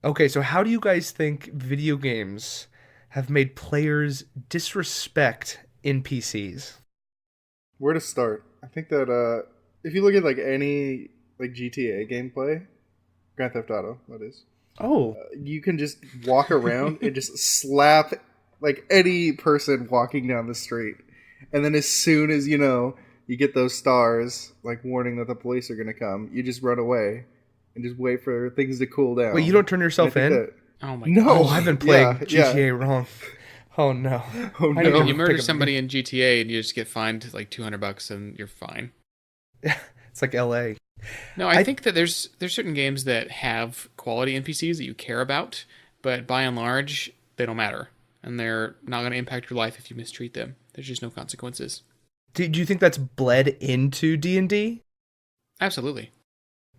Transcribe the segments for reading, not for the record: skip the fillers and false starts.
Okay, so how do you guys think video games have made players disrespect NPCs? Where to start? I think that if you look at like any like GTA gameplay, Grand Theft Auto, that is, Oh, you can just walk around and just slap like any person walking down the street, and then as soon as you get those stars, like warning that the police are gonna come, you just run away and just wait for things to cool wait, you down. don't turn And I yourself think in? that Oh my Oh, no, I've gosh. been yeah, playing yeah. GTA wrong. Oh no. Oh I I need mean, to you no. murder pick up the somebody game. in GTA and you just get fined like $200 and you're fine. It's like LA. No, I I think that there's certain games that have quality NPCs that you care about, but by and large, they don't matter. And they're not going to impact your life if you mistreat them. There's just no consequences. do you think that's bled into D&D? Absolutely.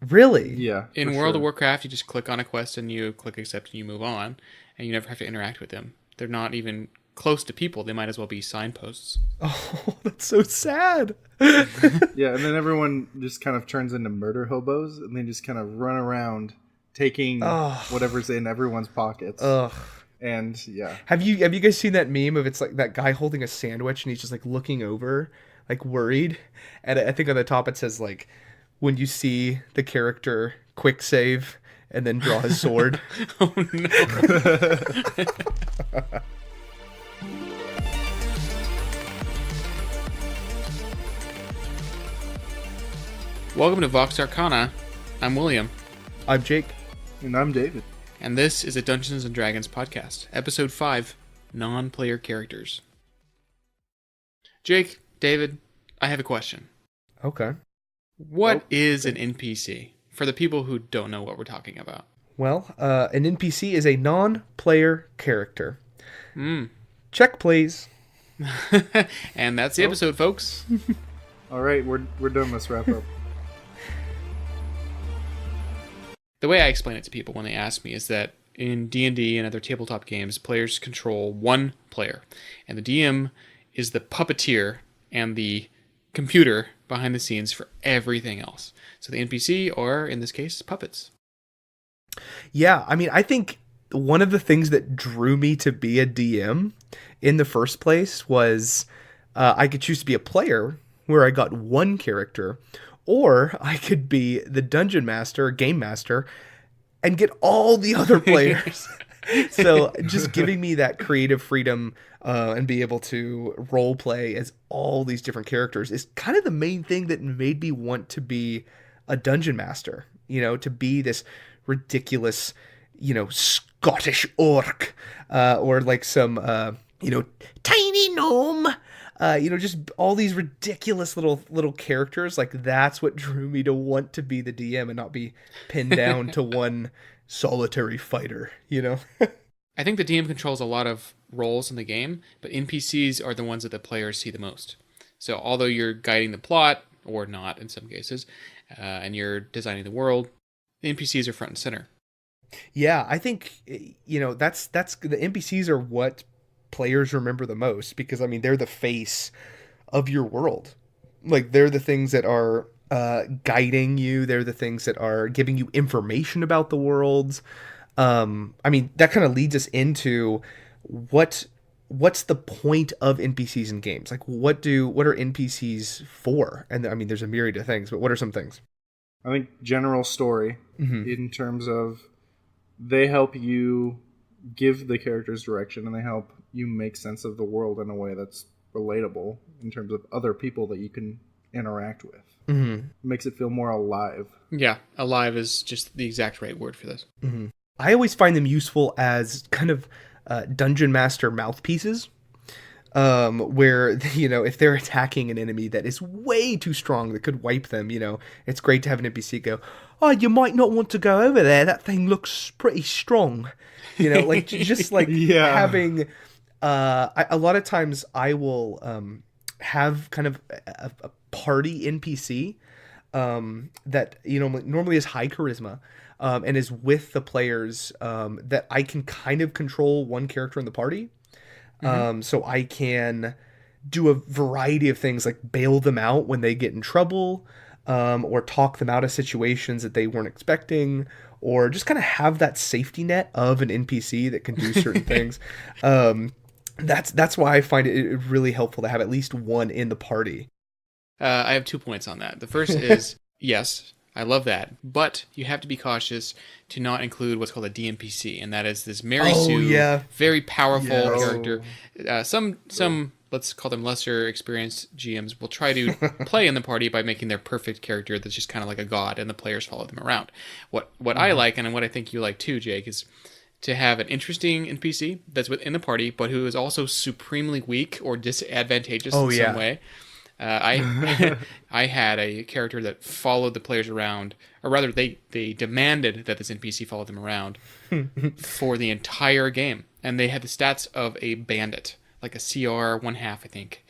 Really? Yeah, for In World of sure. Warcraft, you just click on a quest and you click accept and you move on, and you never have to interact with them. They're not even close to people. They might as well be signposts. Oh, that's so sad. Yeah, and then everyone just kind of turns into murder hobos, and they just kind of run around taking Oh, whatever's in everyone's pockets. ugh. And yeah, Have you guys seen that meme of it's like that guy holding a sandwich and he's just like looking over, like worried, and I think on the top it says like when you see the character quick save and then draw his sword. Oh no. Welcome to Vox Arcana. I'm William, I'm Jake. and I'm David. and this is a Dungeons and Dragons podcast, episode 5, non-player characters. Jake, David, I have a question. Okay. What is an NPC? For the people who don't know what we're talking about. Well, an NPC is a non-player character. Hmm. Check, please. And that's the episode, folks. All right, we're done. Let's wrap up. The way I explain it to people when they ask me is that in D&D and other tabletop games, players control one player, and the DM is the puppeteer and the computer behind the scenes for everything else. So the NPC, or in this case, puppets. Yeah, I mean, I think one of the things that drew me to be a DM in the first place was I could choose to be a player where I got one character, or I could be the dungeon master, game master, and get all the other players. So just giving me that creative freedom and be able to role play as all these different characters is kind of the main thing that made me want to be a dungeon master, to be this ridiculous, Scottish orc, or like some, tiny gnome, just all these ridiculous little characters. Like that's what drew me to want to be the DM and not be pinned down to one solitary fighter. I think the DM controls a lot of roles in the game, but NPCs are the ones that the players see the most. So although you're guiding the plot, or not in some cases, and you're designing the world, the NPCs are front and center. Yeah, I think that's the NPCs are what players remember the most because I mean they're the face of your world. Like they're the things that are guiding you. They're the things that are giving you information about the world. I mean that kind of leads us into what's the point of NPCs in games? Like what are NPCs for? And I mean there's a myriad of things, but what are some things? I think general story in terms of they help you give the characters direction and they help you make sense of the world in a way that's relatable in terms of other people that you can interact with. Mm-hmm. It makes it feel more alive. Yeah, alive is just the exact right word for this. Mm-hmm. I always find them useful as kind of dungeon master mouthpieces, where if they're attacking an enemy that is way too strong that could wipe them, it's great to have an NPC go, "Oh, you might not want to go over there. That thing looks pretty strong." Like just like Yeah. having. A lot of times I will have kind of a party NPC that normally is high charisma. And is with the players that I can kind of control one character in the party. So I can do a variety of things like bail them out when they get in trouble. or talk them out of situations that they weren't expecting, or just kind of have that safety net of an NPC that can do certain things. That's why I find it really helpful to have at least one in the party. I have 2 points on that. The first is yes, I love that, but you have to be cautious to not include what's called a DMPC, and that is this Mary Oh Sue, yeah, very powerful yes. character. Some let's call them lesser experienced GMs will try to play in the party by making their perfect character that's just kind of like a god, and the players follow them around. What I like, and what I think you like too, Jake, is to have an interesting NPC that's within the party, but who is also supremely weak or disadvantageous Oh in yeah. some way. I I had a character that followed the players around, or rather, they demanded that this NPC follow them around for the entire game, and they had the stats of a bandit, like a CR 1/2, I think,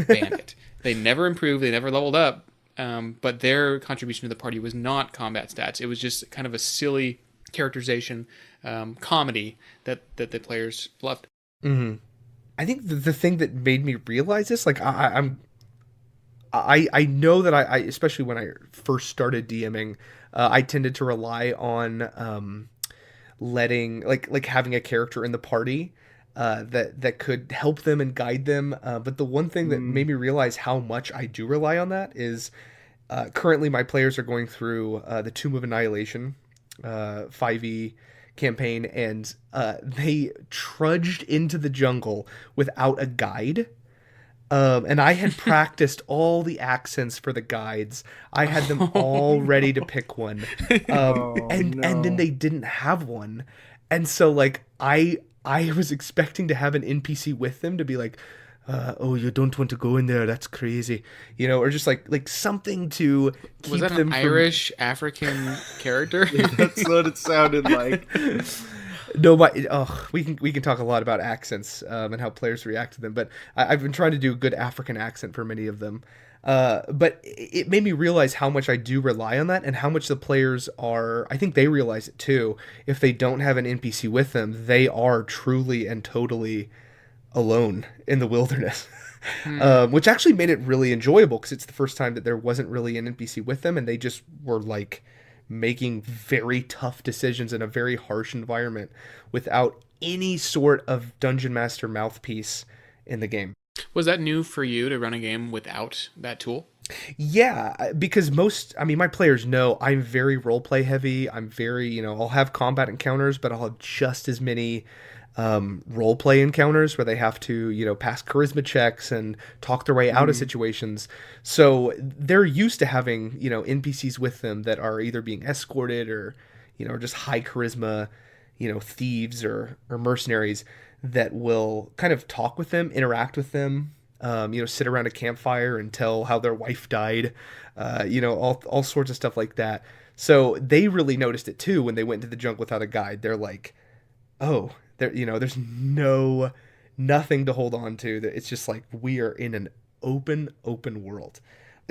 bandit. They never improved, they never leveled up, but their contribution to the party was not combat stats. It was just kind of a silly characterization comedy that the players loved. Hmm. I think the thing that made me realize this, like I know that I especially when I first started DMing, I tended to rely on letting like having a character in the party that could help them and guide them. But the one thing that made me realize how much I do rely on that is currently my players are going through the Tomb of Annihilation 5e campaign, and they trudged into the jungle without a guide. And I had practiced all the accents for the guides. I had them all ready to pick one. Oh And then no. they didn't have one. And so like I was expecting to have an NPC with them to be like, oh, you don't want to go in there, that's crazy. Or just like something to keep Was that them an from Irish African character? That's what it sounded like. No, but we can talk a lot about accents and how players react to them. But I've been trying to do a good African accent for many of them. But it made me realize how much I do rely on that, and how much the players are. I think they realize it too. If they don't have an NPC with them, they are truly and totally alone in the wilderness. Which actually made it really enjoyable, because it's the first time that there wasn't really an NPC with them, and they just were like making very tough decisions in a very harsh environment without any sort of dungeon master mouthpiece in the game. Was that new for you to run a game without that tool? Yeah, because my players know I'm very roleplay heavy. I'm very, I'll have combat encounters, but I'll have just as many role play encounters where they have to, pass charisma checks and talk their way out of situations. So they're used to having, NPCs with them that are either being escorted or just high charisma, thieves or mercenaries that will kind of talk with them, interact with them, sit around a campfire and tell how their wife died, all sorts of stuff like that. So they really noticed it too when they went into the jungle without a guide. They're like, oh, there's nothing to hold on to. That it's just like we are in an open world.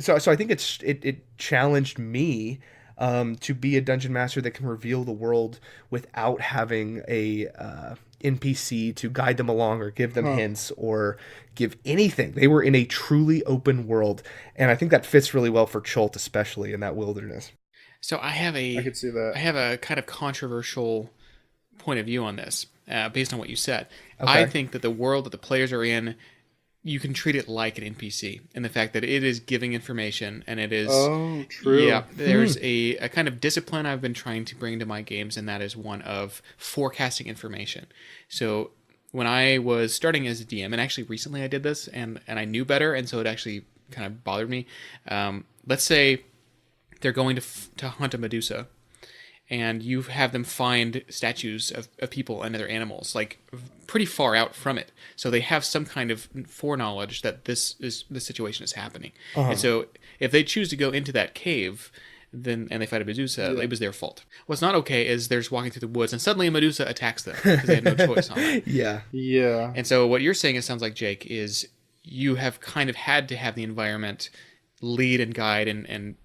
So I think it challenged me to be a dungeon master that can reveal the world without having a NPC to guide them along or give them hints or give anything. They were in a truly open world, and I think that fits really well for Chult, especially in that wilderness. So I could see that. I have a kind of controversial point of view on this, based on what you said. Okay. I think that the world that the players are in, you can treat it like an NPC, and the fact that it is giving information, and it is. Oh, true. Yeah, there's a kind of discipline I've been trying to bring to my games, and that is one of forecasting information. So when I was starting as a DM, and actually recently I did this, and I knew better, and so it actually kind of bothered me. Let's say they're going to hunt a Medusa, and you have them find statues of people and other animals, like pretty far out from it. So they have some kind of foreknowledge that this situation is happening. And so if they choose to go into that cave, and they fight a Medusa, it was their fault. What's not okay is they're just walking through the woods and suddenly a Medusa attacks them because they have no choice on it. Yeah. Yeah. And so what you're saying, it sounds like, Jake, is you have kind of had to have the environment lead and guide and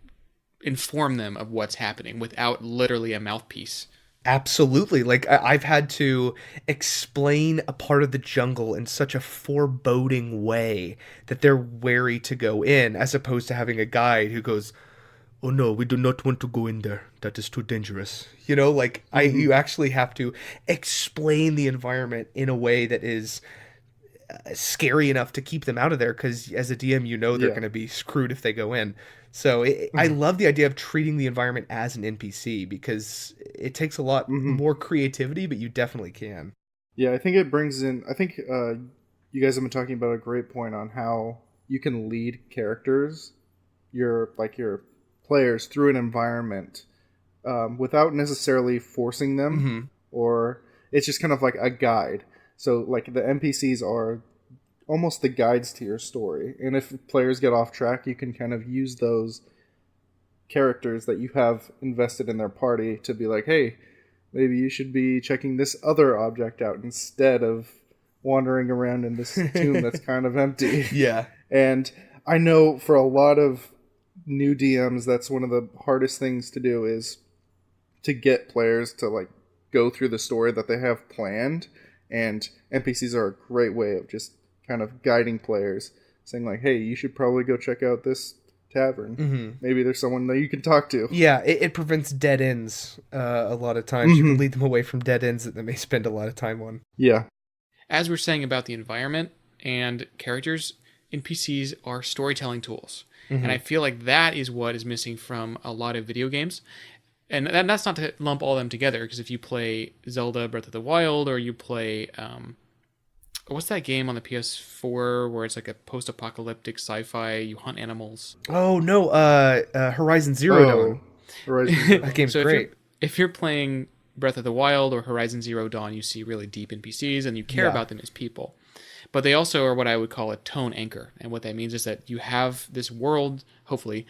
inform them of what's happening without literally a mouthpiece. Absolutely. Like I've had to explain a part of the jungle in such a foreboding way that they're wary to go in, as opposed to having a guide who goes, oh no, we do not want to go in there. That is too dangerous. You know, like you actually have to explain the environment in a way that is scary enough to keep them out of there, because as a DM, you know they're Yeah. going to be screwed if they go in. So I love the idea of treating the environment as an NPC, because it takes a lot Hmm. more creativity, but you definitely can. Yeah, I think it brings in. I think you guys have been talking about a great point on how you can lead characters, your players through an environment without necessarily forcing them, Hmm. or it's just kind of like a guide. So like the NPCs are almost the guides to your story, and if players get off track, you can kind of use those characters that you have invested in their party to be like, hey, maybe you should be checking this other object out instead of wandering around in this tomb that's kind of empty. Yeah. And I know for a lot of new DMs, that's one of the hardest things to do is to get players to like go through the story that they have planned. And NPCs are a great way of just kind of guiding players, saying like, hey, you should probably go check out this tavern. Hmm. Maybe there's someone that you can talk to. Yeah, it prevents dead ends a lot of times. You can lead them away from dead ends that they may spend a lot of time on. Yeah. As we're saying about the environment and characters, NPCs are storytelling tools. And I feel like that is what is missing from a lot of video games. And that's not to lump all of them together, because if you play Zelda Breath of the Wild, or you play what's that game on the PS4 where it's like a post-apocalyptic sci-fi, you hunt animals. Oh no, Horizon Zero Dawn. Horizon. That game's So great. if you're playing Breath of the Wild or Horizon Zero Dawn, you see really deep NPCs and you care Yeah. about them as people. But they also are what I would call a tone anchor. And what that means is that you have this world, hopefully,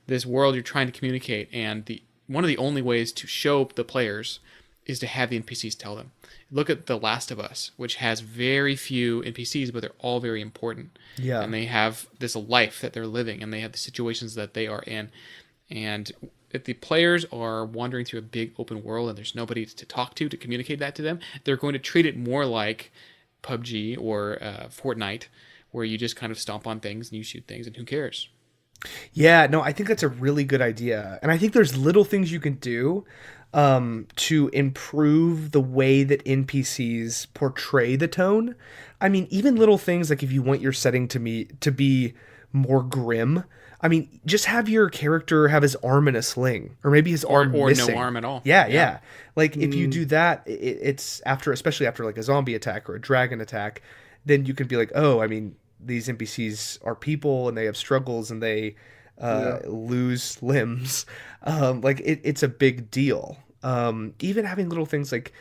this world you're trying to communicate. And one of the only ways to show the players is to have the NPCs tell them. Look at The Last of Us, which has very few NPCs, but they're all very important. Yeah. And they have this life that they're living, and they have the situations that they are in. And if the players are wandering through a big open world and there's nobody to talk to communicate that to them, they're going to treat it more like PUBG or Fortnite, where you just kind of stomp on things and you shoot things, and who cares? Yeah, no, I think that's a really good idea. And I think there's little things you can do to improve the way that NPCs portray the tone. I mean, even little things like if you want your setting to be more grim, I mean, just have your character have his arm in a sling, or maybe his arm Or missing. no arm at all. Yeah. Like if you do that, it's especially after like a zombie attack or a dragon attack, then you can be like, oh, I mean, these NPCs are people and they have struggles and they lose limbs. Like it's a big deal. Even having little things like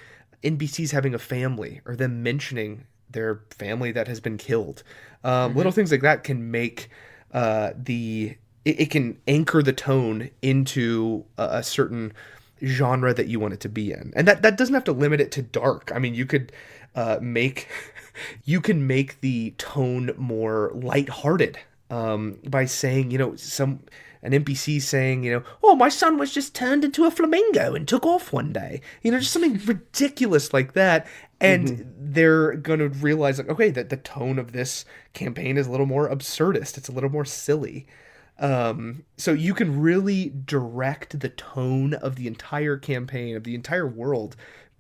NPCs having a family or them mentioning their family that has been killed. Little things like that can make it can anchor the tone into a certain genre that you want it to be in, and that doesn't have to limit it to dark. I mean, you could make you can make the tone more lighthearted by saying, an NPC saying, oh, my son was just turned into a flamingo and took off one day, just something ridiculous like that. And they're going to realize, like, okay, that the tone of this campaign is a little more absurdist. It's a little more silly. So you can really direct the tone of the entire campaign, of the entire world,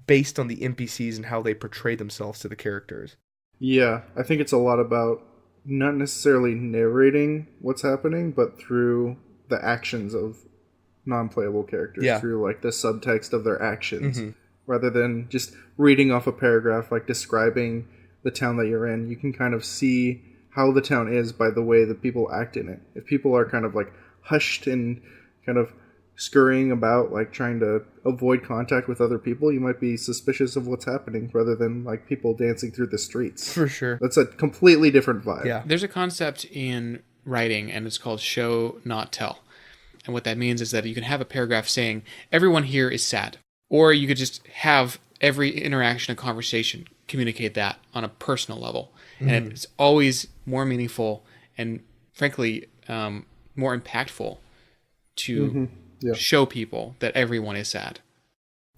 based on the NPCs and how they portray themselves to the characters. Yeah, I think it's a lot about not necessarily narrating what's happening, but through the actions of non-playable characters, through like the subtext of their actions, rather than just reading off a paragraph like describing the town that you're in. You can kind of see how the town is by the way that people act in it. If people are kind of like hushed and kind of scurrying about, like trying to avoid contact with other people, you might be suspicious of what's happening rather than like people dancing through the streets. For sure. That's a completely different vibe. Yeah. There's a concept in writing, and it's called show, not tell. And what that means is that you can have a paragraph saying, everyone here is sad. Or you could just have every interaction and conversation communicate that on a personal level. And it's always more meaningful and, frankly, more impactful to show people that everyone is sad.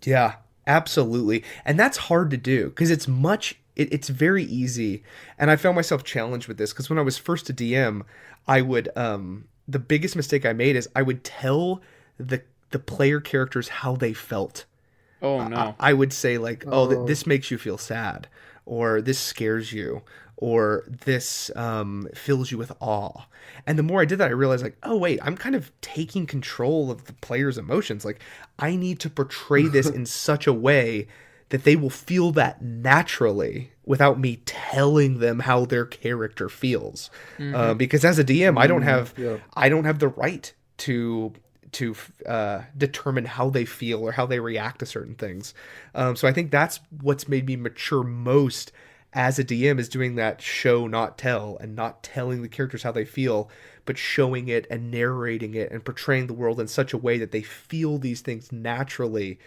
Yeah, absolutely. And that's hard to do because it's very easy. And I found myself challenged with this because when I was first a DM, I would the biggest mistake I made is I would tell the player characters how they felt. Oh no. I would say like, oh, Oh. this makes you feel sad, or this scares you, or this fills you with awe. And the more I did that, I realized like, oh wait, I'm kind of taking control of the player's emotions. Like, I need to portray this in such a way that they will feel that naturally without me telling them how their character feels. Because as a DM, Yeah. I don't have the right to determine how they feel or how they react to certain things. So I think that's what's made me mature most as a DM, is doing that show not tell, and not telling the characters how they feel, but showing it and narrating it and portraying the world in such a way that they feel these things naturally,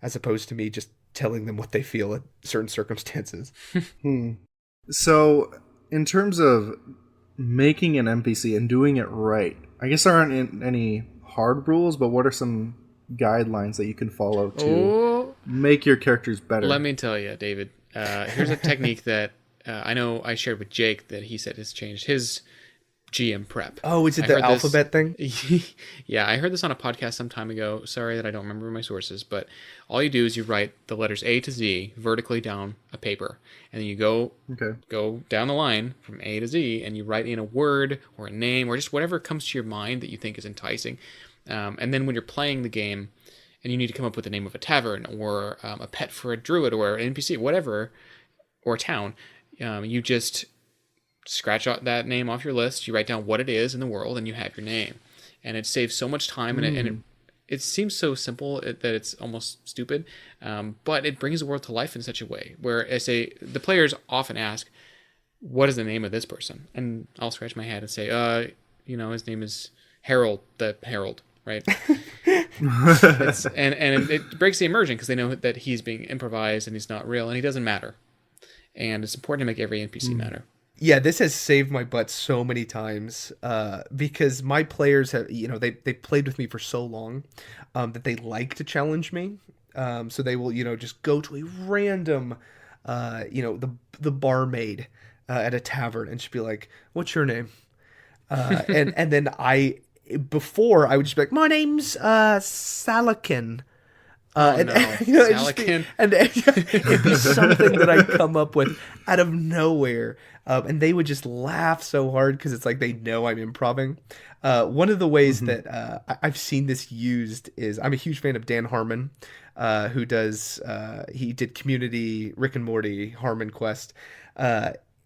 as opposed to me just telling them what they feel at certain circumstances. So, in terms of making an NPC and doing it right, I guess there aren't any hard rules, but what are some guidelines that you can follow to make your characters better? Let me tell you, David. Here's a technique that I know I shared with Jake that he said has changed his GM prep. Oh, is it I the heard alphabet thing? Yeah, I heard this on a podcast some time ago. Sorry that I don't remember my sources, but all you do is you write the letters A to Z vertically down a paper, and then you go down the line from A to Z, and you write in a word or a name or just whatever comes to your mind that you think is enticing. And then when you're playing the game, and you need to come up with the name of a tavern or a pet for a druid or an NPC, whatever, or a town, you just scratch out that name off your list. You write down what it is in the world, and you have your name. And it saves so much time, and it seems so simple that it's almost stupid, but it brings the world to life in such a way where the players often ask, "What is the name of this person?" And I'll scratch my head and say, his name is Harold the Herald." Right, and it breaks the immersion because they know that he's being improvised and he's not real and he doesn't matter, and it's important to make every NPC matter. Yeah, this has saved my butt so many times because my players have, they played with me for so long that they like to challenge me. So they will, just go to a random, the barmaid at a tavern and she'd be like, "What's your name?" And then before I would just be like, "My name's Salakin." Salakin. It'd be something that I come up with out of nowhere, and they would just laugh so hard because it's like they know I'm improvising. One of the ways that I've seen this used is I'm a huge fan of Dan Harmon, who does he did Community, Rick and Morty, Harmon Quest.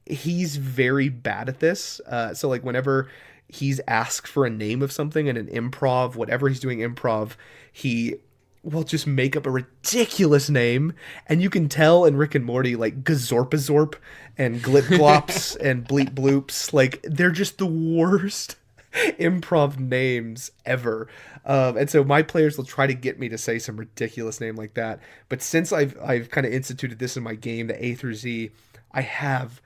He's very bad at this. So like whenever he's asked for a name of something in an improv, whatever he's doing improv, he will just make up a ridiculous name, and you can tell in Rick and Morty, like Gazorpazorp and Glip Glops and Bleep Bloops, like they're just the worst improv names ever. And so my players will try to get me to say some ridiculous name like that. But since I've kind of instituted this in my game, the A through Z, I have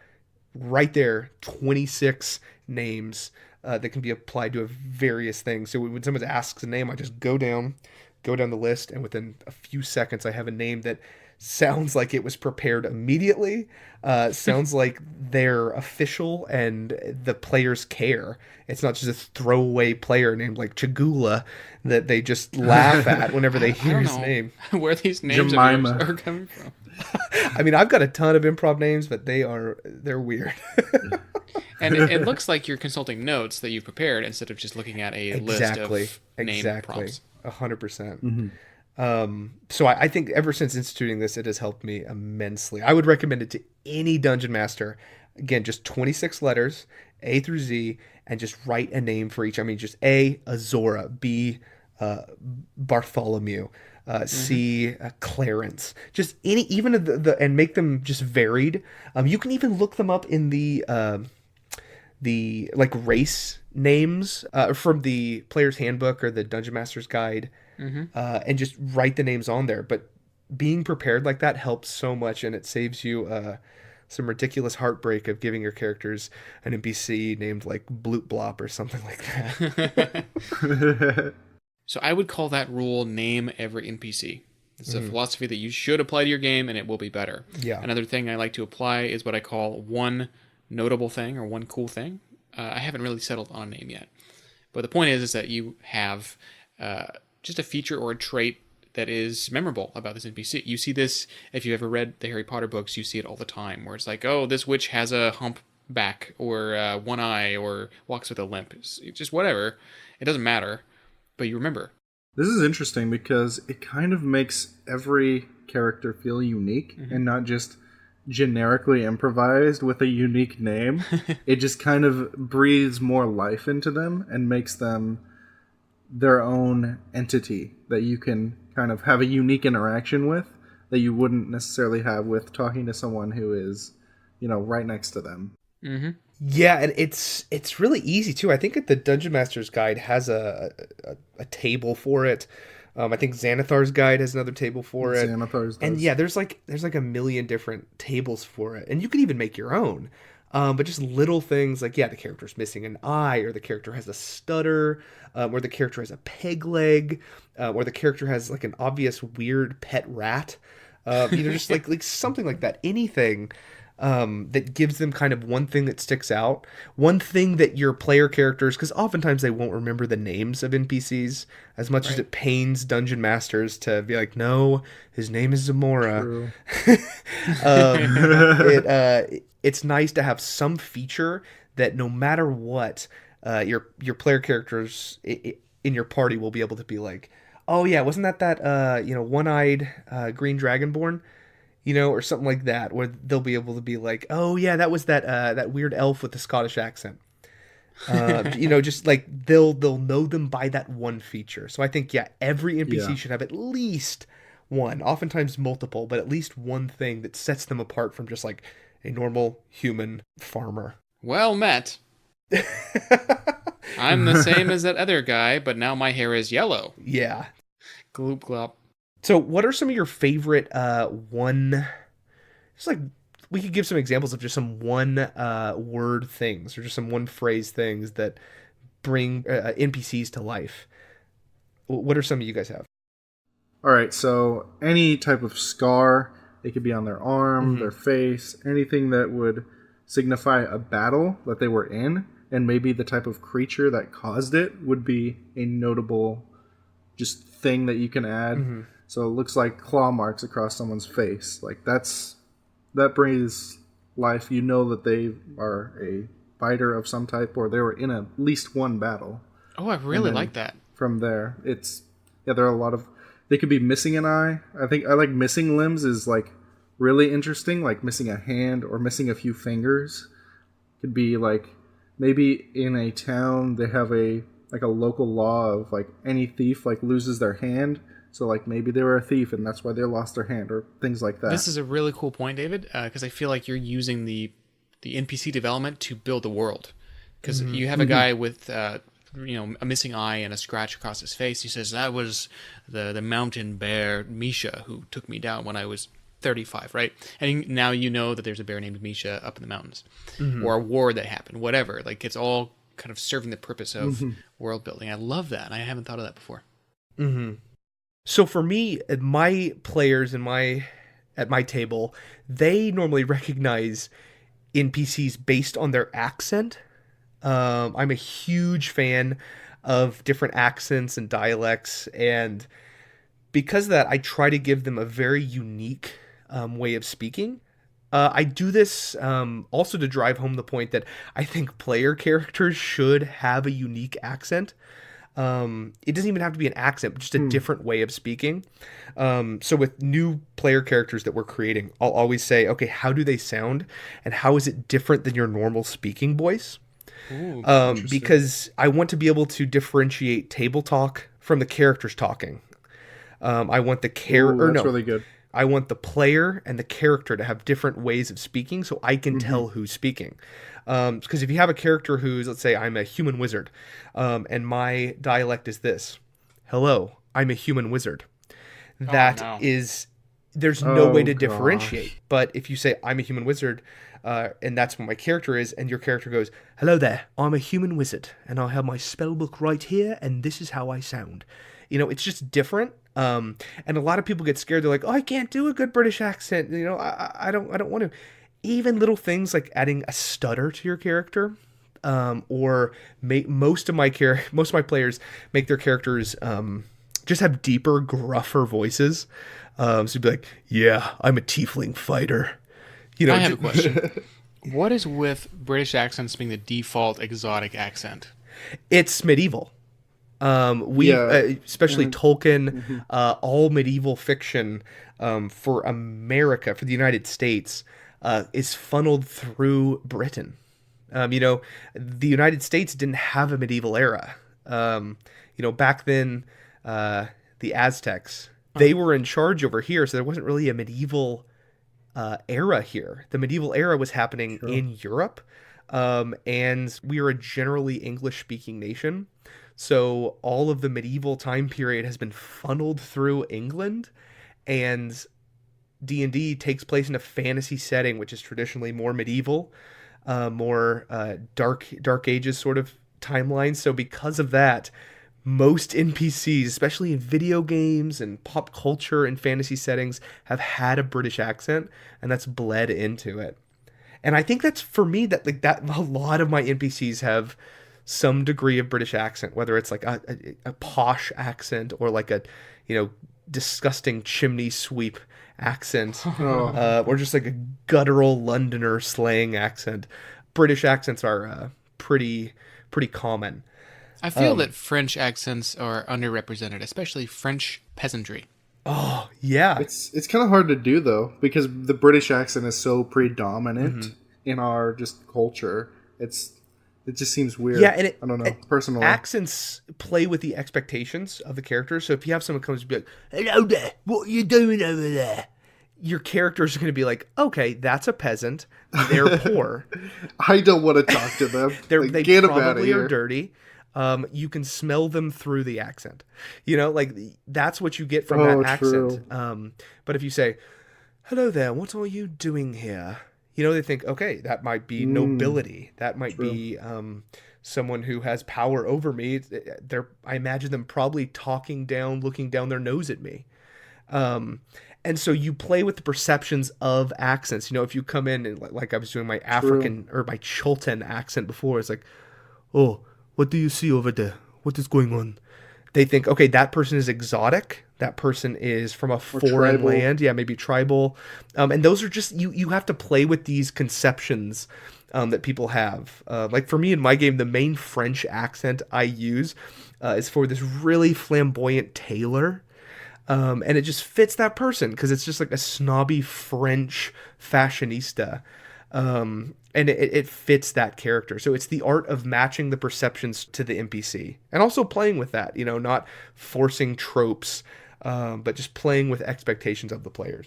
right there 26 names that can be applied to various things. So when someone asks a name, I just go down the list, and within a few seconds I have a name that sounds like it was prepared immediately, sounds like they're official and the players care. It's not just a throwaway player named like Chagula that they just laugh at whenever they hear his name. Where these names Jemima. are coming from. I mean, I've got a ton of improv names, but they're weird. And it looks like you're consulting notes that you've prepared instead of just looking at a list of name prompts. 100%. So I think ever since instituting this, it has helped me immensely. I would recommend it to any dungeon master. Again, just 26 letters, A through Z, and just write a name for each. I mean, just A, Azora, B, Bartholomew, C, Clarence. Just even the and make them just varied. You can even look them up in the like race names from the player's handbook or the dungeon master's guide, and just write the names on there. But being prepared like that helps so much, and it saves you some ridiculous heartbreak of giving your characters an NPC named like Bloop Blop or something like that. So I would call that rule name every NPC. It's a philosophy that you should apply to your game, and it will be better. Yeah. Another thing I like to apply is what I call one notable thing or one cool thing. I haven't really settled on a name yet, But the point is that you have just a feature or a trait that is memorable about this NPC. You see this, if you've ever read the Harry Potter books, you see it all the time, where it's like, oh, this witch has a humpback, or one eye, or walks with a limp. It's just whatever. It doesn't matter, but you remember. This is interesting because it kind of makes every character feel unique and not just generically improvised with a unique name. It just kind of breathes more life into them and makes them their own entity that you can kind of have a unique interaction with that you wouldn't necessarily have with talking to someone who is, right next to them. Mm-hmm. Yeah, and it's really easy too. I think the Dungeon Master's Guide has a table for it. I think Xanathar's Guide has another table for it. Xanathar's does. And yeah, there's like a million different tables for it, and you can even make your own. But just little things like, the character's missing an eye, or the character has a stutter, or the character has a peg leg, or the character has like an obvious weird pet rat. Just like something like that. Anything that gives them kind of one thing that sticks out, one thing that your player characters, because oftentimes they won't remember the names of NPCs as much as it pains dungeon masters to be like, no, his name is Zamora. It's nice to have some feature that no matter what, your player characters in your party will be able to be like, oh yeah, wasn't that one-eyed green dragonborn? Or something like that, where they'll be able to be like, oh yeah, that was that weird elf with the Scottish accent. Just like they'll know them by that one feature. So I think every NPC should have at least one, oftentimes multiple, but at least one thing that sets them apart from just like a normal human farmer. Well met. I'm the same as that other guy, but now my hair is yellow. Yeah. Gloop glop. So what are some of your favorite just like, we could give some examples of just some one word things, or just some one phrase things that bring NPCs to life. What are some of you guys have? All right, so any type of scar, it could be on their arm, their face, anything that would signify a battle that they were in, and maybe the type of creature that caused it would be a notable just thing that you can add. So it looks like claw marks across someone's face. Like that breathes life. You know that they are a fighter of some type, or they were in at least one battle. Oh, I really like that. From there, there are a lot of. They could be missing an eye. I think I like missing limbs is like really interesting. Like missing a hand or missing a few fingers. Could be like maybe in a town they have a local law of like any thief like loses their hand. So, like, maybe they were a thief, and that's why they lost their hand, or things like that. This is a really cool point, David, because I feel like you're using the NPC development to build a world. Because you have a guy with, a missing eye and a scratch across his face. He says, that was the mountain bear, Misha, who took me down when I was 35, right? And now you know that there's a bear named Misha up in the mountains. Or a war that happened, whatever. Like, it's all kind of serving the purpose of world building. I love that, and I haven't thought of that before. So for me, my players at my table, they normally recognize NPCs based on their accent. I'm a huge fan of different accents and dialects, and because of that, I try to give them a very unique way of speaking. I do this also to drive home the point that I think player characters should have a unique accent. It doesn't even have to be an accent, but just a different way of speaking. So with new player characters that we're creating, I'll always say, okay, how do they sound? And how is it different than your normal speaking voice? Ooh, because I want to be able to differentiate table talk from the characters talking. I want the really good. I want the player and the character to have different ways of speaking so I can tell who's speaking. Because if you have a character who's, let's say I'm a human wizard, and my dialect is this: hello, I'm a human wizard. There's no way to differentiate. But if you say I'm a human wizard, and that's what my character is, and your character goes, hello there, I'm a human wizard, and I have my spell book right here, and this is how I sound. It's just different. And a lot of people get scared. They're like, oh, I can't do a good British accent. I don't want to. Even little things like adding a stutter to your character, or make most of my players make their characters just have deeper, gruffer voices. So you'd be like, "Yeah, I'm a tiefling fighter." You know, I have a question. What is with British accents being the default exotic accent? it's medieval. We Yeah, especially and Tolkien, mhm. all medieval fiction for America, for the United States, is funneled through Britain. You know, the United States didn't have a medieval era. You know, back then, the Aztecs, Huh. they were in charge over here, so there wasn't really a medieval era here. The medieval era was happening Sure. in Europe, and we are a generally English speaking nation. So all of the medieval time period has been funneled through England, and D&D takes place in a fantasy setting, which is traditionally more medieval, more dark ages sort of timeline. So because of that, most NPCs, especially in video games and pop culture and fantasy settings, have had a British accent, and that's bled into it. And I think that's for me that like that a lot of my NPCs have some degree of British accent, whether it's like a posh accent or like a disgusting chimney sweep accent, Oh, or just like a guttural Londoner slang accent. British accents are pretty common. I feel that French accents are underrepresented, especially French peasantry. Oh yeah. it's kind of hard to do though because the British accent is so predominant in our just culture. It just seems weird. Yeah, and I don't know. Personally, accents play with the expectations of the character. So if you have someone comes to be like, "Hello there, what are you doing over there?" Your characters are going to be like, "Okay, that's a peasant. They're poor. I don't want to talk to them. Like, They get them out of probably are here. dirty. You can smell them through the accent. You know, like that's what you get from Oh, that true. accent. But if you say, "Hello there, what are you doing here?" You know, they think, okay, that might be nobility. That might True. be someone who has power over me. I imagine them probably talking down, looking down their nose at me. And so you play with the perceptions of accents. You know, if you come in and like I was doing my African or my Chilton accent before, it's like, oh, what do you see over there? What is going on? They think, okay, that person is exotic. That person is from a foreign tribal. land. Yeah, maybe tribal. And those are just, you have to play with these conceptions that people have. Like for me in my game, the main French accent I use is for this really flamboyant tailor. And it just fits that person because it's just like a snobby French fashionista. And it fits that character. So it's the art of matching the perceptions to the NPC and also playing with that, you know, not forcing tropes, but just playing with expectations of the players.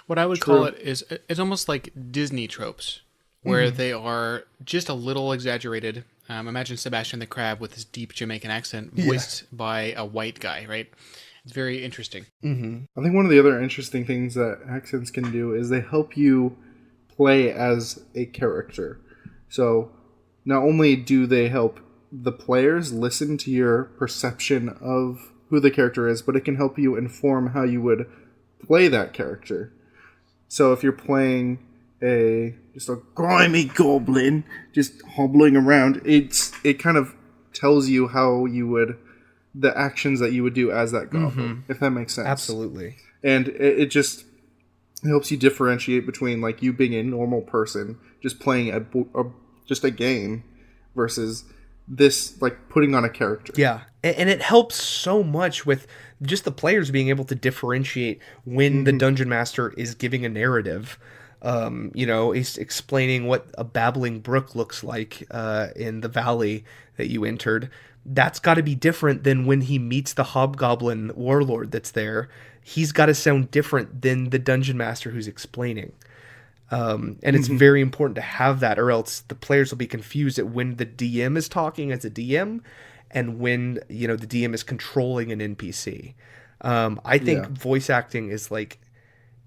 What I would True. call it is it's almost like Disney tropes, where they are just a little exaggerated. Imagine Sebastian the Crab with his deep Jamaican accent, voiced by a white guy, right? It's very interesting. I think one of the other interesting things that accents can do is they help you play as a character. So not only do they help the players listen to your perception of who the character is, but it can help you inform how you would play that character. So if you're playing just a grimy goblin just hobbling around, it kind of tells you how you would the actions that you would do as that goblin, if that makes sense. Absolutely. And it just helps you differentiate between like you being a normal person just playing just a game versus this like putting on a character. Yeah. And it helps so much with just the players being able to differentiate when the dungeon master is giving a narrative. You know, he's explaining what a babbling brook looks like in the valley that you entered. That's got to be different than when he meets the hobgoblin warlord that's there. He's got to sound different than the dungeon master who's explaining. And it's very important to have that, or else the players will be confused at when the DM is talking as a DM and when, you know, the DM is controlling an NPC. I think voice acting is like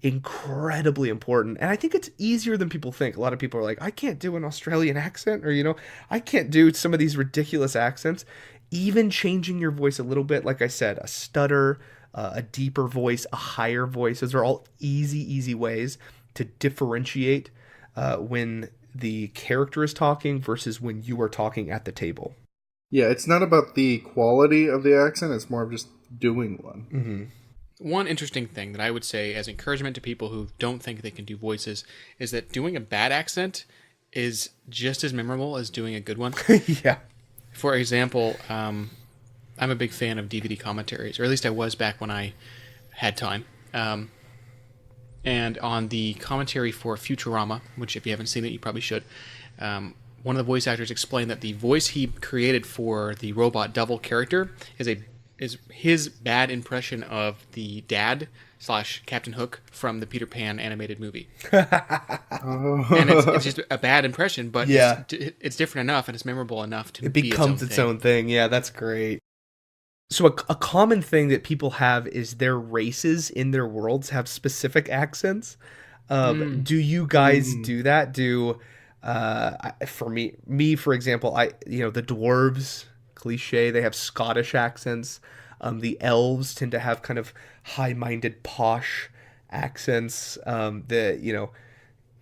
incredibly important, and I think it's easier than people think. A lot of people are like, I can't do an Australian accent, or, you know, I can't do some of these ridiculous accents. Even changing your voice a little bit, like I said, a stutter, a deeper voice, a higher voice, those are all easy ways to differentiate when the character is talking versus when you are talking at the table. Yeah, it's not about the quality of the accent, it's more of just doing one. Mm-hmm. One interesting thing that I would say as encouragement to people who don't think they can do voices is that doing a bad accent is just as memorable as doing a good one. Yeah. For example, I'm a big fan of DVD commentaries, or at least I was back when I had time. And on the commentary for Futurama, which if you haven't seen it, you probably should, one of the voice actors explained that the voice he created for the robot devil character is his bad impression of the dad / Captain Hook from the Peter Pan animated movie. And it's just a bad impression, but yeah, it's different enough and it's memorable enough to it be becomes its own thing. Yeah, that's great. So a common thing that people have is their races in their worlds have specific accents. Do you guys do that? For me, for example, the dwarves, cliche, they have Scottish accents. The elves tend to have kind of high-minded, posh accents.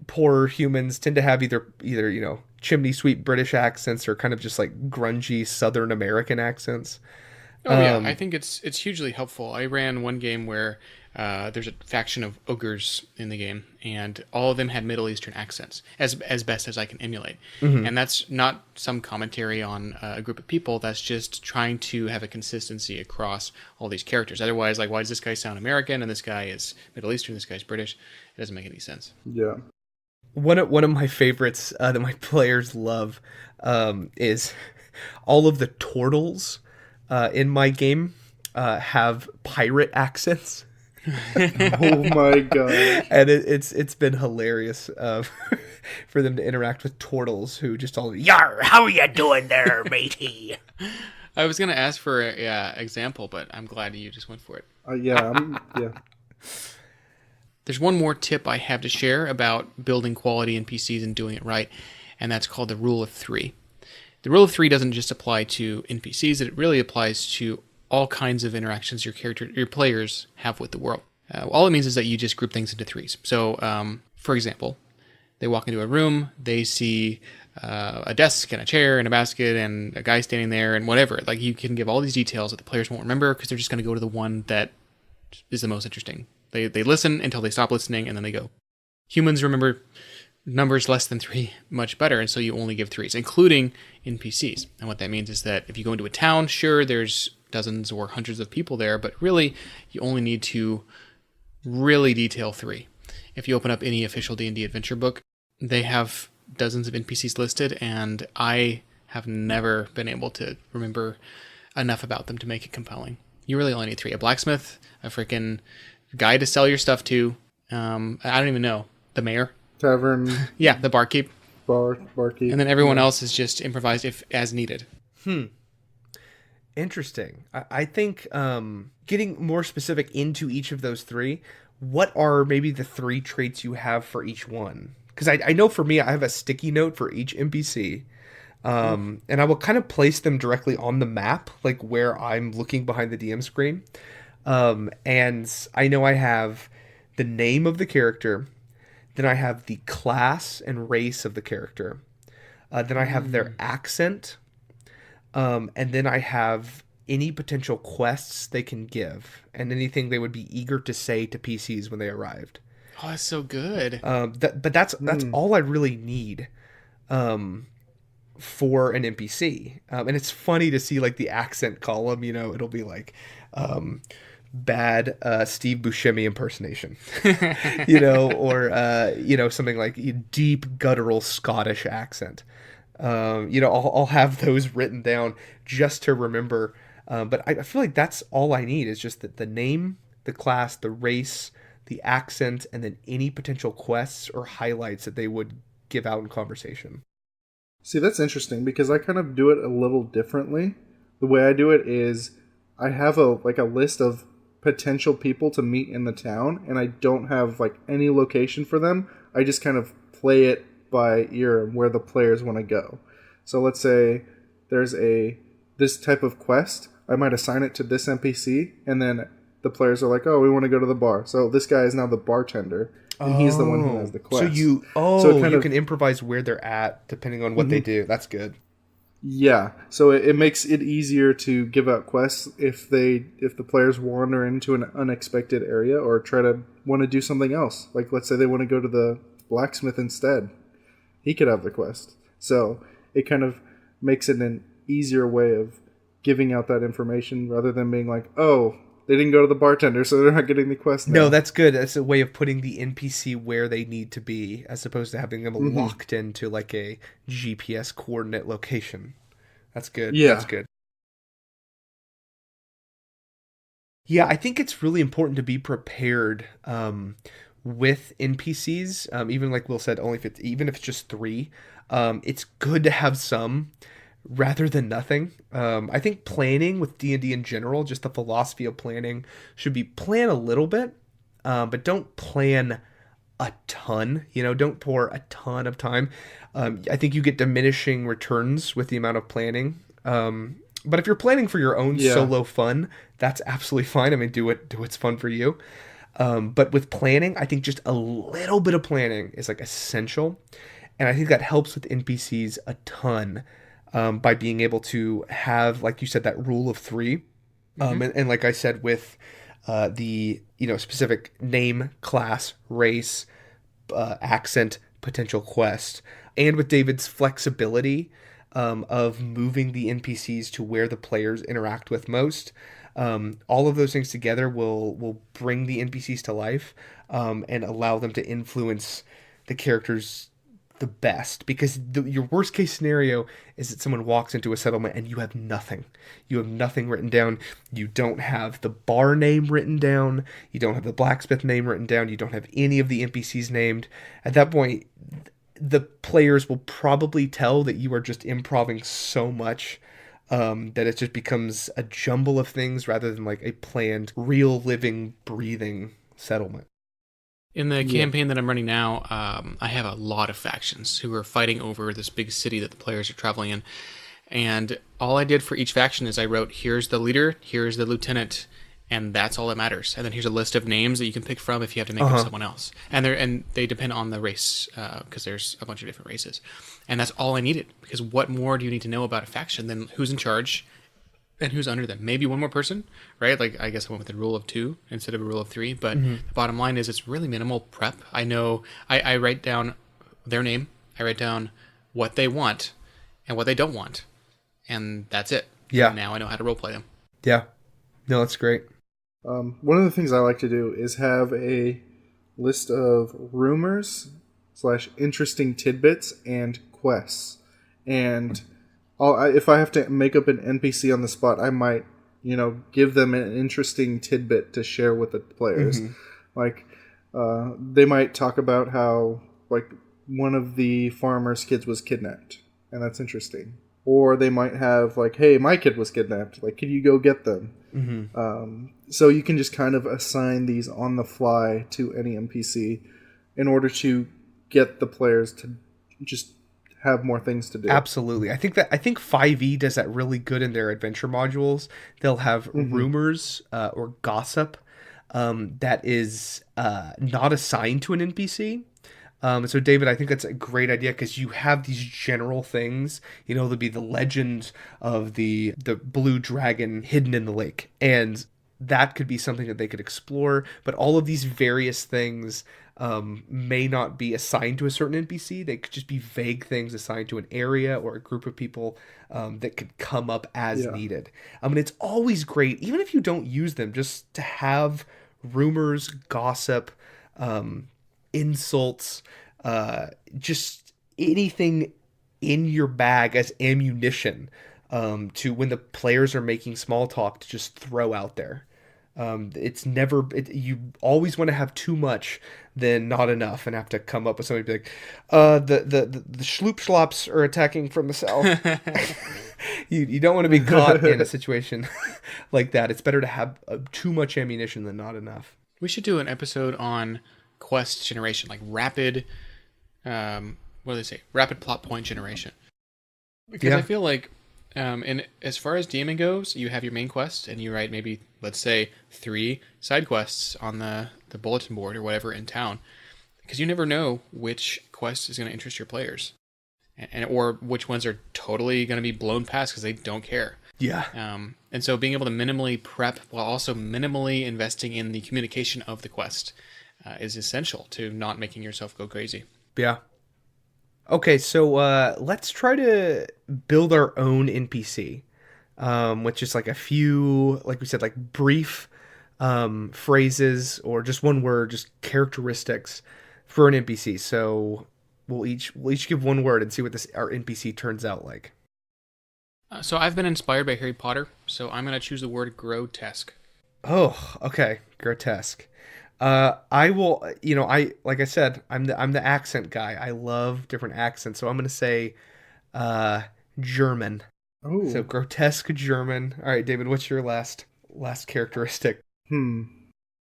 Poor humans tend to have either chimney sweep British accents or kind of just like grungy Southern American accents. Oh yeah, I think it's hugely helpful. I ran one game where there's a faction of ogres in the game, and all of them had Middle Eastern accents, as best as I can emulate. Mm-hmm. And that's not some commentary on a group of people. That's just trying to have a consistency across all these characters. Otherwise, like, why does this guy sound American and this guy is Middle Eastern, this guy's British? It doesn't make any sense. Yeah. One of my favorites that my players love is all of the turtles in my game have pirate accents. Oh my god! And it's been hilarious for them to interact with turtles who just all "Yar, how are you doing there, matey?" I was gonna ask for an example, but I'm glad you just went for it. Yeah. There's one more tip I have to share about building quality NPCs and doing it right, and that's called the rule of 3. The rule of 3 doesn't just apply to NPCs; it really applies to all kinds of interactions your players have with the world. All it means is that you just group things into 3s. So, for example, they walk into a room, they see a desk and a chair and a basket and a guy standing there and whatever. Like, you can give all these details that the players won't remember because they're just going to go to the one that is the most interesting. They listen until they stop listening and then they go. Humans remember numbers less than 3 much better, and so you only give 3s, including NPCs. And what that means is that if you go into a town, sure, there's dozens or hundreds of people there, but really, you only need to really detail 3. If you open up any official D&D adventure book, they have dozens of NPCs listed, and I have never been able to remember enough about them to make it compelling. You really only need 3. A blacksmith, a freaking guy to sell your stuff to, I don't even know, the mayor? Tavern. Yeah, the barkeep. Barkeep. And then everyone else is just improvised if as needed. Interesting. I think getting more specific into each of those 3, what are maybe the 3 traits you have for each one? Because I know for me, I have a sticky note for each NPC. And I will kind of place them directly on the map, like where I'm looking behind the DM screen. And I know I have the name of the character, then I have the class and race of the character, then I have their accent, and then I have any potential quests they can give, and anything they would be eager to say to PCs when they arrived. Oh, that's so good. But that's all I really need for an NPC. And it's funny to see like the accent column, it'll be like bad Steve Buscemi impersonation, or something like deep guttural Scottish accent. I'll have those written down just to remember. But I feel like that's all I need is just the name, the class, the race, the accent, and then any potential quests or highlights that they would give out in conversation. See, that's interesting because I kind of do it a little differently. The way I do it is I have a list of potential people to meet in the town, and I don't have any location for them. I just kind of play it by ear where the players want to go. So let's say there's this type of quest. I might assign it to this NPC, and then the players are like, oh, we want to go to the bar. So this guy is now the bartender, and he's the one who has the So quest. So it kind you of can improvise where they're at depending on what they do. That's good. yeah. So it makes it easier to give out quests if the players wander into an unexpected area or try to want to do something else. Like let's say they want to go to the blacksmith instead. He could have the quest. So it kind of makes it an easier way of giving out that information rather than being like, oh, they didn't go to the bartender, so they're not getting the quest now. No, that's good. That's a way of putting the NPC where they need to be, as opposed to having them locked into like a GPS coordinate location. That's good. Yeah. That's good. Yeah, I think it's really important to be prepared with NPCs. Even like Will said, even if it's just three, it's good to have some rather than nothing. I think planning with D&D in general, just the philosophy of planning, should be plan a little bit, but don't plan a ton. Don't pour a ton of time. I think you get diminishing returns with the amount of planning. But if you're planning for your own solo fun, that's absolutely fine. I mean, do what's fun for you. But with planning, I think just a little bit of planning is like essential. And I think that helps with NPCs a ton, by being able to have, like you said, that rule of three. And like I said, with the specific name, class, race, accent, potential quest, and with David's flexibility of moving the NPCs to where the players interact with most. All of those things together will bring the NPCs to life, and allow them to influence the characters the best. Because your worst case scenario is that someone walks into a settlement and you have nothing. You have nothing written down. You don't have the bar name written down. You don't have the blacksmith name written down. You don't have any of the NPCs named. At that point, the players will probably tell that you are just improvising so much, that it just becomes a jumble of things rather than like a planned, real, living, breathing settlement. In the campaign that I'm running now, I have a lot of factions who are fighting over this big city that the players are traveling in. And all I did for each faction is I wrote, here's the leader, here's the lieutenant, and that's all that matters. And then here's a list of names that you can pick from if you have to make up someone else. And they depend on the race, because there's a bunch of different races. And that's all I needed, because what more do you need to know about a faction than who's in charge and who's under them? Maybe one more person, right? Like, I guess I went with the rule of 2 instead of a rule of 3. But the bottom line is it's really minimal prep. I know I write down their name. I write down what they want and what they don't want. And that's it. Yeah. And now I know how to roleplay them. Yeah. No, that's great. One of the things I like to do is have a list of rumors / interesting tidbits and quests. And if I have to make up an NPC on the spot, I might, give them an interesting tidbit to share with the players. Like, they might talk about how, like, one of the farmer's kids was kidnapped, and that's interesting. Or they might have, like, hey, my kid was kidnapped. Like, can you go get them? So you can just kind of assign these on the fly to any NPC in order to get the players to just have more things to do. Absolutely. I think 5e does that really good in their adventure modules. They'll have rumors or gossip that is not assigned to an NPC. So David, I think that's a great idea, because you have these general things. There'll be the legend of the blue dragon hidden in the lake, and that could be something that they could explore. But all of these various things may not be assigned to a certain NPC. They could just be vague things assigned to an area or a group of people that could come up as needed. And it's always great, even if you don't use them, just to have rumors, gossip, insults, just anything in your bag as ammunition, to when the players are making small talk, to just throw out there. You always want to have too much than not enough, and have to come up with something like, the schloop schlops are attacking from the south. You don't want to be caught in a situation like that. It's better to have too much ammunition than not enough. We should do an episode on quest generation, like rapid, what do they say? Rapid plot point generation. Because I feel like And as far as DMing goes, you have your main quest, and you write maybe, let's say, 3 side quests on the bulletin board or whatever in town, because you never know which quest is going to interest your players, or which ones are totally going to be blown past because they don't care. Yeah. And so being able to minimally prep while also minimally investing in the communication of the quest is essential to not making yourself go crazy. Yeah. Okay, so let's try to build our own NPC, with just like a few, like we said, like brief phrases or just one word, just characteristics for an NPC. So we'll each give one word and see what our NPC turns out like. So I've been inspired by Harry Potter, so I'm going to choose the word grotesque. Oh, okay, grotesque. I will, like I said, I'm the accent guy. I love different accents, so I'm gonna say, German. Oh. So grotesque German. All right, David, what's your last characteristic?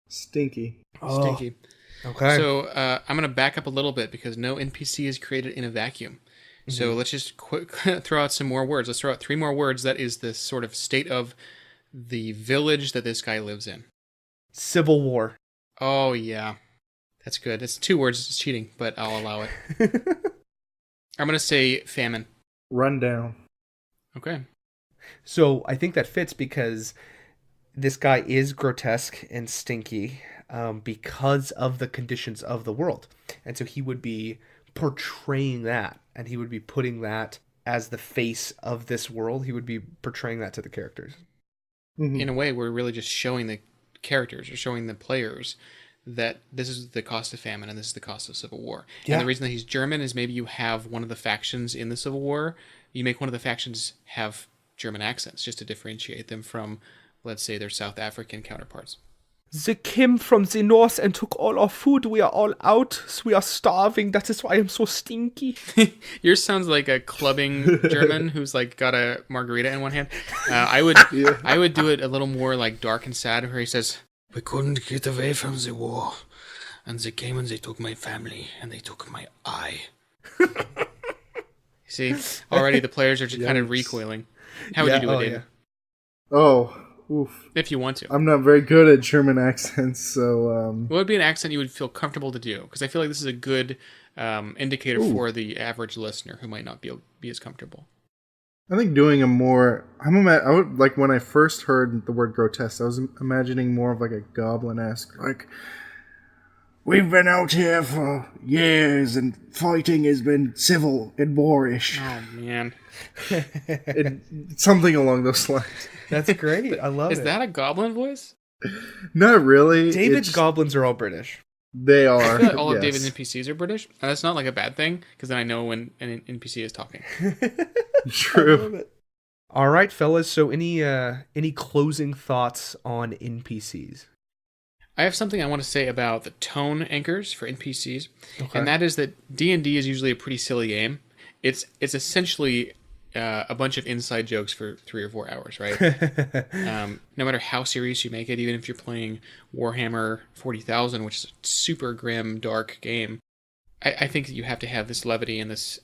Stinky. Oh, Stinky. okay. So I'm going to back up a little bit because no NPC is created in a vacuum. So let's just throw out some more words. Let's throw out 3 more words. That is the sort of state of the village that this guy lives in. Civil War. Oh, yeah. That's good. It's 2 words. It's cheating, but I'll allow it. I'm going to say famine. Rundown. Okay. So I think that fits because this guy is grotesque and stinky, because of the conditions of the world. And so he would be portraying that, and he would be putting that as the face of this world. He would be portraying that to the characters. Mm-hmm. In a way, we're really just showing the characters or showing the players that this is the cost of famine and this is the cost of civil war. Yeah. And the reason that he's German is maybe you have one of the factions in the Civil War, you make one of the factions have German accents just to differentiate them from, let's say, their South African counterparts. They came from the north and took all our food. We are all out. So we are starving. That is why I'm so stinky. Yours sounds like a clubbing German who's like got a margarita in one hand. I would do it a little more like dark and sad, where he says, "We couldn't get away from the war, and they came and they took my family and they took my eye." See, already the players are just kind of recoiling. How would you do it, David? Yeah. Oh, oof. If you want to. I'm not very good at German accents, so... What would be an accent you would feel comfortable to do? Because I feel like this is a good indicator for the average listener who might not be as comfortable. I think doing a more... I would, like, when I first heard the word grotesque, I was imagining more of, like, a goblin-esque, like... We've been out here for years, and fighting has been civil and warish. Oh, man. Something along those lines. That's great. I love it. Is that a goblin voice? Not really. David's goblins are all British. They are. I feel like all of yes. David's NPCs are British. And that's not like a bad thing, because then I know when an NPC is talking. True. I love it. All right, fellas. So any closing thoughts on NPCs? I have something I want to say about the tone anchors for NPCs, Okay. and that is that D&D is usually a pretty silly game. It's essentially a bunch of inside jokes for 3 or 4 hours, right? No matter how serious you make it, even if you're playing Warhammer 40,000, which is a super grim, dark game, I think that you have to have this levity and this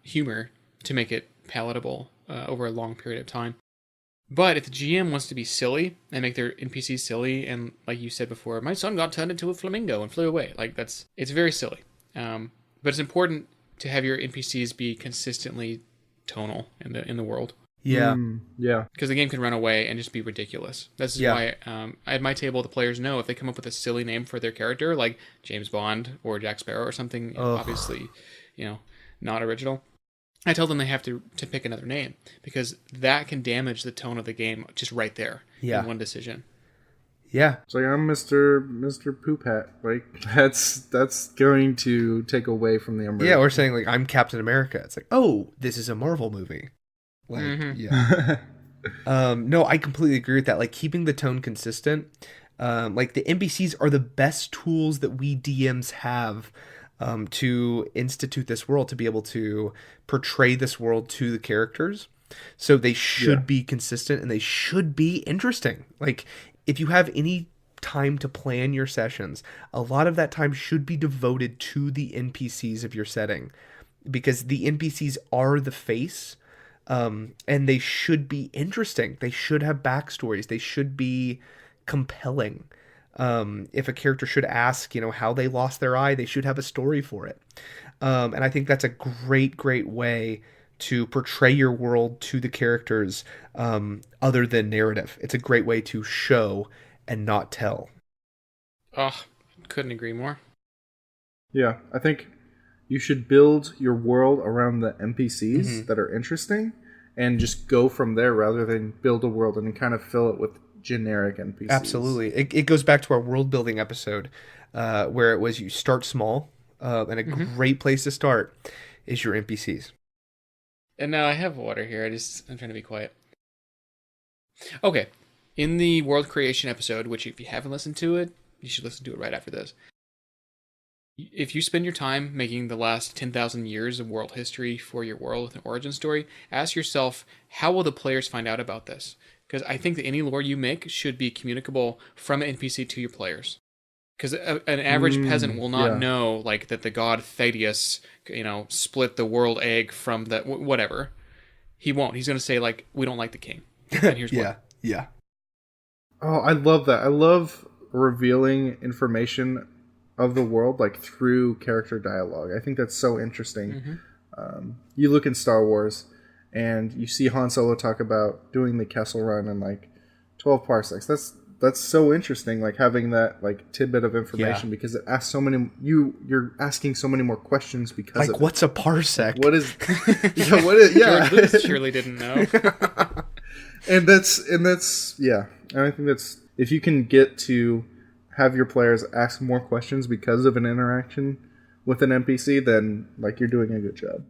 humor to make it palatable over a long period of time. But if the GM wants to be silly and make their NPCs silly, and like you said before, my son got turned into a flamingo and flew away. Like it's very silly. But it's important to have your NPCs be consistently tonal in the world. Yeah. Yeah. Because the game can run away and just be ridiculous. This is why at my table the players know if they come up with a silly name for their character, like James Bond or Jack Sparrow or something, obviously, not original. I tell them they have to pick another name because that can damage the tone of the game just right there in one decision. Yeah. It's like, I'm Mr. Poop Hat. Like, that's going to take away from the umbrella. Yeah, we're saying, like, I'm Captain America. It's like, oh, this is a Marvel movie. Like, yeah. No, I completely agree with that. Like, keeping the tone consistent. Like, the NPCs are the best tools that we DMs have to institute this world, to be able to portray this world to the characters. So they should be consistent and they should be interesting. Like, if you have any time to plan your sessions, a lot of that time should be devoted to the NPCs of your setting, because the NPCs are the face And they should be interesting. They should have backstories. They should be compelling. If a character should ask, how they lost their eye, they should have a story for it. And I think that's a great, great way to portray your world to the characters, other than narrative. It's a great way to show and not tell. Oh, couldn't agree more. Yeah, I think you should build your world around the NPCs that are interesting and just go from there rather than build a world and kind of fill it with generic NPCs. Absolutely. It goes back to our world building episode, where it was you start small, and a great place to start is your NPCs. And now I have water here. I'm trying to be quiet. Okay. In the world creation episode, which if you haven't listened to it, you should listen to it right after this. If you spend your time making the last 10,000 years of world history for your world with an origin story, ask yourself, how will the players find out about this? Because I think that any lore you make should be communicable from an NPC to your players. Because an average peasant will not know, like, that the god Thaddeus, split the world egg from the whatever. He won't. He's going to say, like, we don't like the king. And here's why. Yeah. Oh, I love that. I love revealing information of the world, like, through character dialogue. I think that's so interesting. You look in Star Wars, and you see Han Solo talk about doing the Kessel Run in, like, 12 parsecs. That's so interesting, like, having that, like, tidbit of information, because it asks so many. You're asking so many more questions because like, what's a parsec? What is? Yeah. George Lucas surely didn't know. and that's yeah. And I think that's, if you can get to have your players ask more questions because of an interaction with an NPC, then, like, you're doing a good job.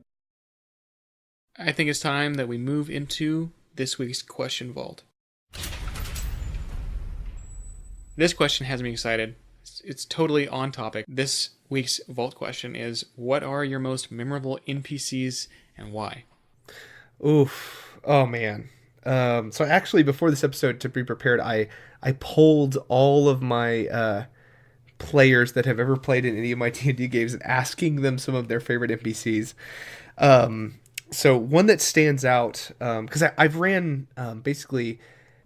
I think it's time that we move into this week's question vault. This question has me excited. It's totally on topic. This week's vault question is, what are your most memorable NPCs and why? Oof. Oh, man. So actually, before this episode, to be prepared, I polled all of my players that have ever played in any of my D&D games and asking them some of their favorite NPCs. So one that stands out, because I've ran basically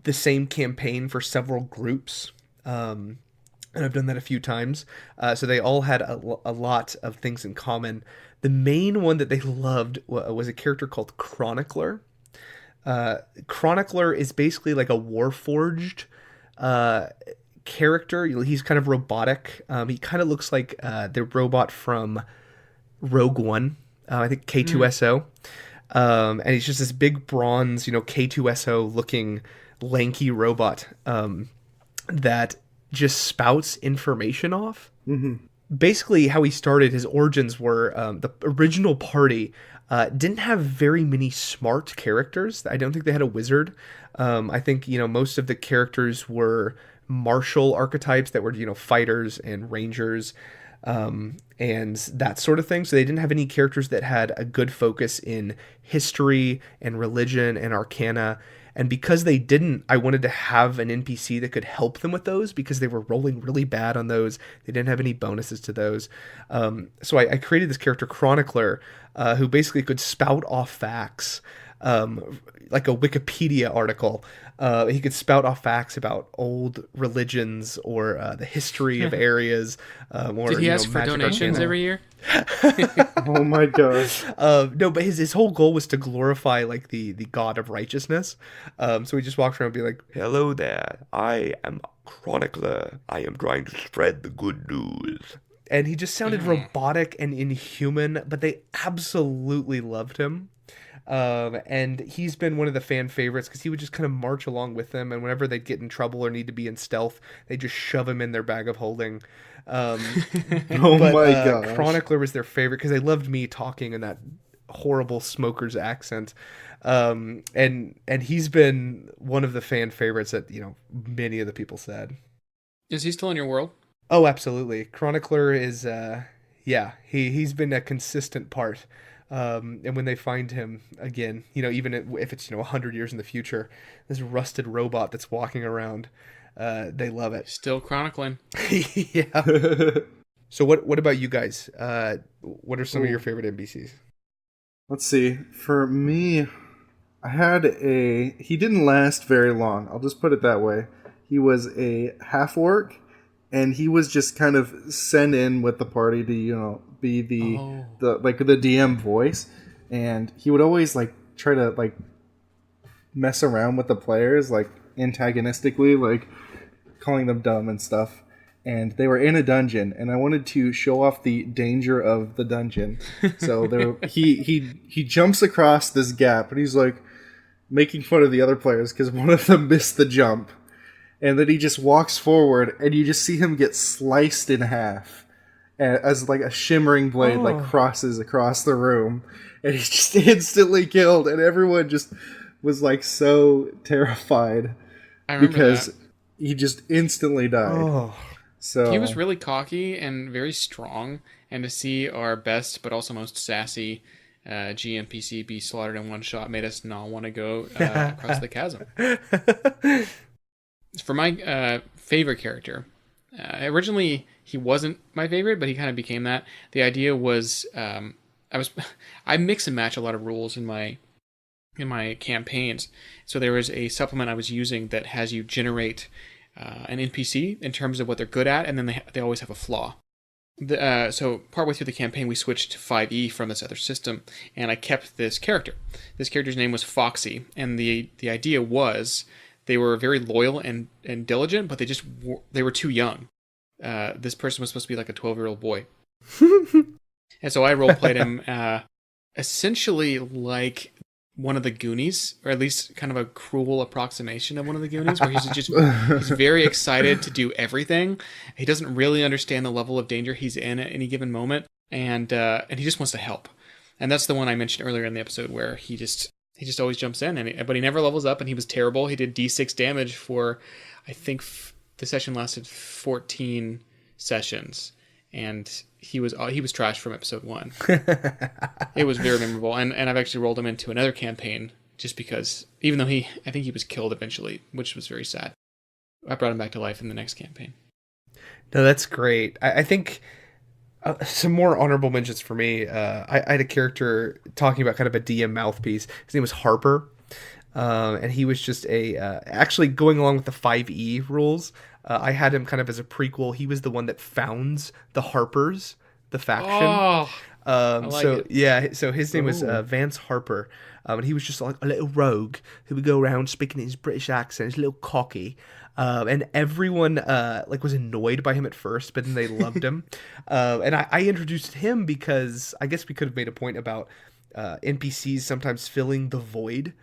the same campaign for several groups. And I've done that a few times. So they all had a lot of things in common. The main one that they loved was a character called Chronicler. Chronicler is basically like a Warforged character. He's kind of robotic. He kind of looks like the robot from Rogue One. I think K2SO. And he's just this big bronze, K2SO looking lanky robot that just spouts information off. Basically, how he started, his origins were, the original party didn't have very many smart characters. I don't think they had a wizard. I think, most of the characters were martial archetypes that were, fighters and rangers, and that sort of thing. So they didn't have any characters that had a good focus in history and religion and Arcana. And because they didn't, I wanted to have an NPC that could help them with those, because they were rolling really bad on those. They didn't have any bonuses to those. So I created this character, Chronicler, who basically could spout off facts, like a Wikipedia article. He could spout off facts about old religions or the history of areas. Or, did he ask for donations every year? Oh my gosh. No, but his whole goal was to glorify, like, the god of righteousness. So he just walked around and be like, "Hello there, I am Chronicler. I am trying to spread the good news." And he just sounded robotic and inhuman, but they absolutely loved him. And he's been one of the fan favorites because he would just kind of march along with them, and whenever they'd get in trouble or need to be in stealth, they just shove him in their bag of holding. Oh my gosh. Chronicler was their favorite because they loved me talking in that horrible smoker's accent. And he's been one of the fan favorites that, many of the people said. Is he still in your world? Oh, absolutely. Chronicler is, he's been a consistent part. And when they find him again, even if it's, 100 years in the future, this rusted robot that's walking around, they love it. Still chronicling. Yeah. So what about you guys? What are some of your favorite NPCs? Let's see. For me, I had he didn't last very long. I'll just put it that way. He was a half orc, and he was just kind of sent in with the party to, be Oh. the DM voice, and he would always like try to like mess around with the players, like antagonistically, like calling them dumb and stuff. And they were in a dungeon, and I wanted to show off the danger of the dungeon. So he jumps across this gap, and he's like making fun of the other players because one of them missed the jump. And then he just walks forward, and you just see him get sliced in half as like a shimmering blade like crosses across the room, and he's just instantly killed. And everyone just was like so terrified because he just instantly died. So he was really cocky and very strong, and to see our best but also most sassy GNPC be slaughtered in one shot made us not want to go across the chasm. For my favorite character, originally he wasn't my favorite, but he kind of became that. The idea was I mix and match a lot of rules in my campaigns. So there was a supplement I was using that has you generate an NPC in terms of what they're good at, and then they always have a flaw. So partway through the campaign, we switched to 5e from this other system, and I kept this character. This character's name was Foxy, and the idea was they were very loyal and diligent, but they were too young. This person was supposed to be like a 12-year-old boy. And so I roleplayed him essentially like one of the Goonies, or at least kind of a cruel approximation of one of the Goonies, where he's very excited to do everything. He doesn't really understand the level of danger he's in at any given moment, and he just wants to help. And that's the one I mentioned earlier in the episode where he just always jumps in, but he never levels up, and he was terrible. He did D6 damage for, I think the session lasted 14 sessions, and he was trashed from episode 1. It was very memorable, and I've actually rolled him into another campaign just because, even though I think he was killed eventually, which was very sad. I brought him back to life in the next campaign. No, that's great. I think some more honorable mentions for me. I had a character talking about kind of a DM mouthpiece. His name was Harper. And he was just actually going along with the 5e rules. I had him kind of as a prequel. He was the one that founds the Harpers, the faction. I like it. Yeah, so his name was Vance Harper. And he was just like a little rogue who would go around speaking in his British accent. He's a little cocky. And everyone was annoyed by him at first, but then they loved him. And I introduced him because I guess we could have made a point about NPCs sometimes filling the void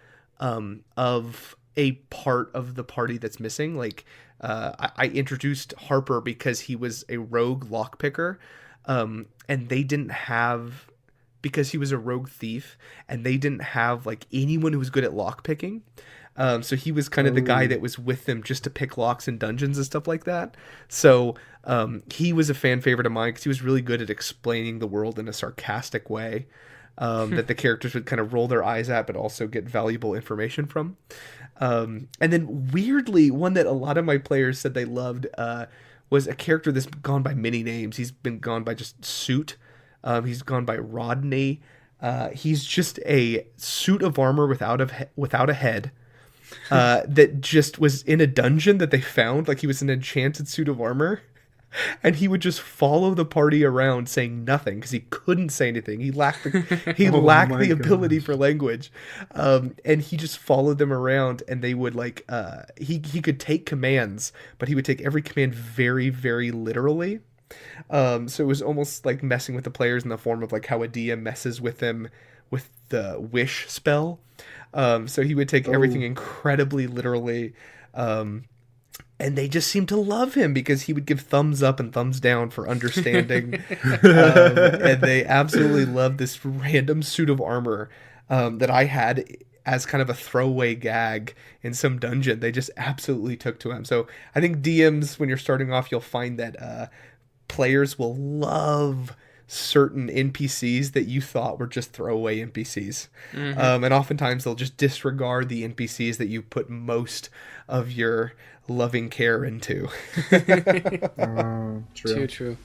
of a part of the party that's missing. Like I introduced Harper because he was a rogue lockpicker, and they didn't have, because he was a rogue thief, and they didn't have like anyone who was good at lockpicking. So he was kind of the guy that was with them just to pick locks in dungeons and stuff like that. So he was a fan favorite of mine because he was really good at explaining the world in a sarcastic way. That the characters would kind of roll their eyes at, but also get valuable information from. And then weirdly, one that a lot of my players said they loved was a character that's gone by many names. He's been gone by just Suit. He's gone by Rodney. He's just a suit of armor without a head. That just was in a dungeon that they found. Like, he was an enchanted suit of armor. And he would just follow the party around saying nothing because he couldn't say anything. He lacked the ability for language. And he just followed them around, and they would he could take commands, but he would take every command very, very literally. So it was almost like messing with the players in the form of like how a DM messes with them with the wish spell. So he would take everything incredibly literally. And they just seemed to love him because he would give thumbs up and thumbs down for understanding. And they absolutely loved this random suit of armor that I had as kind of a throwaway gag in some dungeon. They just absolutely took to him. So I think DMs, when you're starting off, you'll find that players will love certain NPCs that you thought were just throwaway NPCs. Mm-hmm. And oftentimes they'll just disregard the NPCs that you put most of your loving care into. True. True.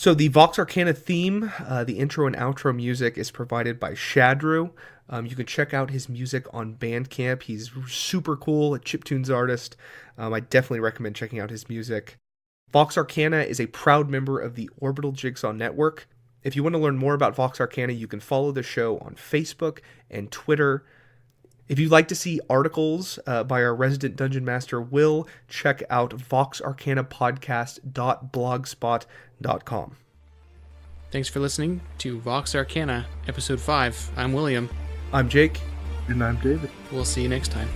So the Vox Arcana theme, the intro and outro music is provided by Shadrew. You can check out his music on Bandcamp. He's super cool, a chiptunes artist. I definitely recommend checking out his music. Vox Arcana is a proud member of the Orbital Jigsaw Network. If you want to learn more about Vox Arcana, you can follow the show on Facebook and Twitter. If you'd like to see articles by our resident dungeon master, Will, check out voxarcanapodcast.blogspot.com. Thanks for listening to Vox Arcana, Episode 5. I'm William. I'm Jake. And I'm David. We'll see you next time.